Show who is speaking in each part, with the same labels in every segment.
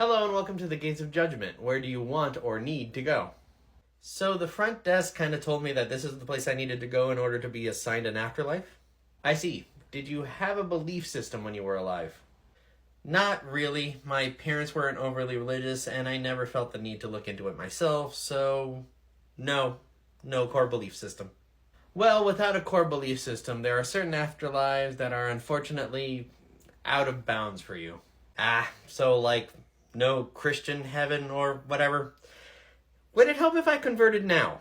Speaker 1: Hello and welcome to the Gates of Judgment. Where do you want or need to go? So the front desk kind of told me that this is the place I needed to go in order to be assigned an afterlife. I see. Did you have a belief system when you were alive? Not really. My parents weren't overly religious and I never felt the need to look into it myself, so no core belief system. Well, without a core belief system, there are certain afterlives that are unfortunately out of bounds for you. So like no Christian heaven or whatever. Would it help if I converted now?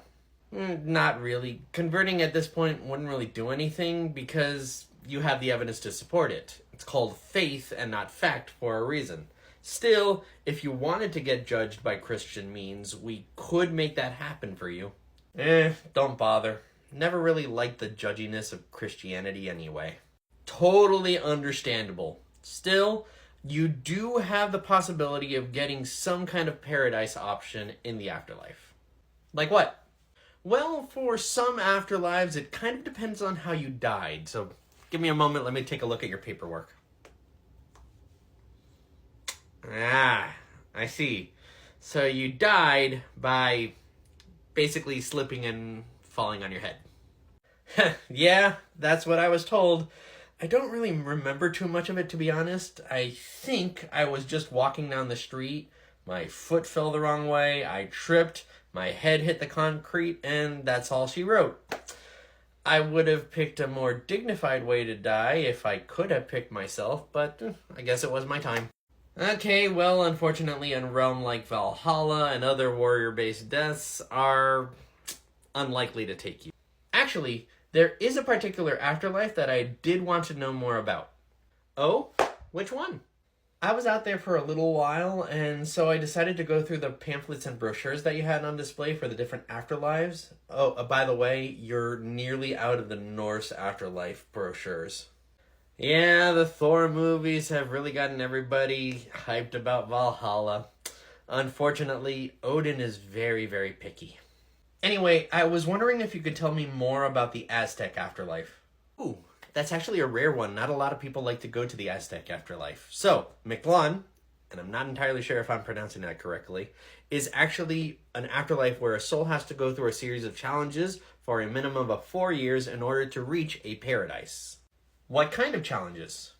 Speaker 1: Not really. Converting at this point wouldn't really do anything because you have the evidence to support it. It's called faith and not fact for a reason. Still, if you wanted to get judged by Christian means, we could make that happen for you. Don't bother. Never really liked the judginess of Christianity anyway. Totally understandable. Still, you do have the possibility of getting some kind of paradise option in the afterlife. Like what? Well, for some afterlives, it kind of depends on how you died. So give me a moment, let me take a look at your paperwork. I see. So you died by basically slipping and falling on your head. Yeah, that's what I was told. I don't really remember too much of it, to be honest. I think I was just walking down the street, my foot fell the wrong way, I tripped, my head hit the concrete, and that's all she wrote. I would have picked a more dignified way to die if I could have picked myself, but I guess it was my time. Okay, well, unfortunately, a realm like Valhalla and other warrior-based deaths are unlikely to take you. Actually, there is a particular afterlife that I did want to know more about. Oh? Which one? I was out there for a little while, and so I decided to go through the pamphlets and brochures that you had on display for the different afterlives. Oh, by the way, you're nearly out of the Norse afterlife brochures. Yeah, the Thor movies have really gotten everybody hyped about Valhalla. Unfortunately, Odin is very, very picky. Anyway, I was wondering if you could tell me more about the Aztec afterlife. Ooh, that's actually a rare one. Not a lot of people like to go to the Aztec afterlife. So, Mictlan, and I'm not entirely sure if I'm pronouncing that correctly, is actually an afterlife where a soul has to go through a series of challenges for a minimum of 4 years in order to reach a paradise. What kind of challenges?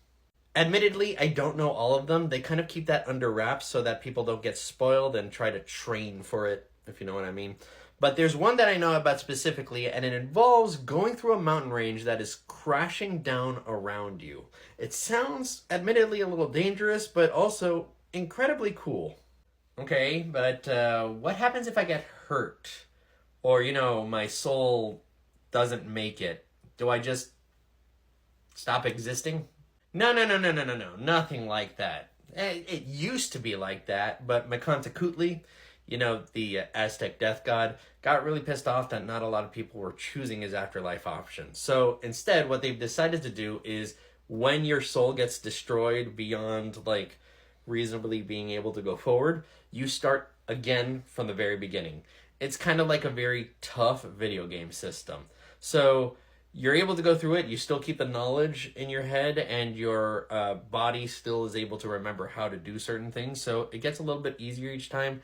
Speaker 1: Admittedly, I don't know all of them. They kind of keep that under wraps so that people don't get spoiled and try to train for it, if you know what I mean. But there's one that I know about specifically, and it involves going through a mountain range that is crashing down around you. It sounds, admittedly, a little dangerous, but also incredibly cool. Okay, but what happens if I get hurt? Or, my soul doesn't make it? Do I just stop existing? No, nothing like that. It used to be like that, but Mekantecutli, the Aztec death god, got really pissed off that not a lot of people were choosing his afterlife option. So instead, what they've decided to do is when your soul gets destroyed beyond, reasonably being able to go forward, you start again from the very beginning. It's kind of like a very tough video game system. So you're able to go through it, you still keep the knowledge in your head, and your body still is able to remember how to do certain things. So it gets a little bit easier each time.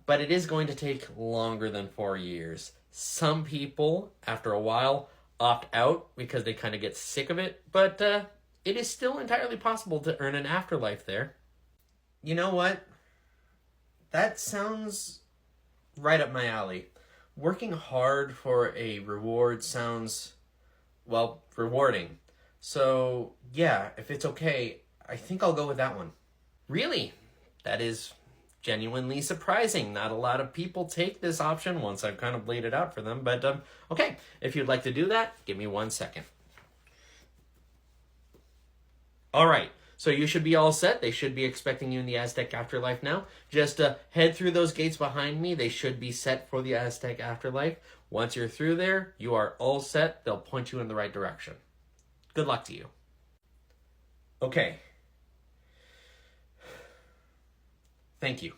Speaker 1: But it is going to take longer than 4 years. Some people, after a while, opt out because they kind of get sick of it, but it is still entirely possible to earn an afterlife there. You know what? That sounds right up my alley. Working hard for a reward sounds, rewarding. So, yeah, if it's okay, I think I'll go with that one. Really? That is genuinely surprising. Not a lot of people take this option once I've kind of laid it out for them. But, okay, if you'd like to do that, give me 1 second. All right, so you should be all set. They should be expecting you in the Aztec afterlife now. Just head through those gates behind me. They should be set for the Aztec afterlife. Once you're through there, you are all set. They'll point you in the right direction. Good luck to you. Okay. Thank you.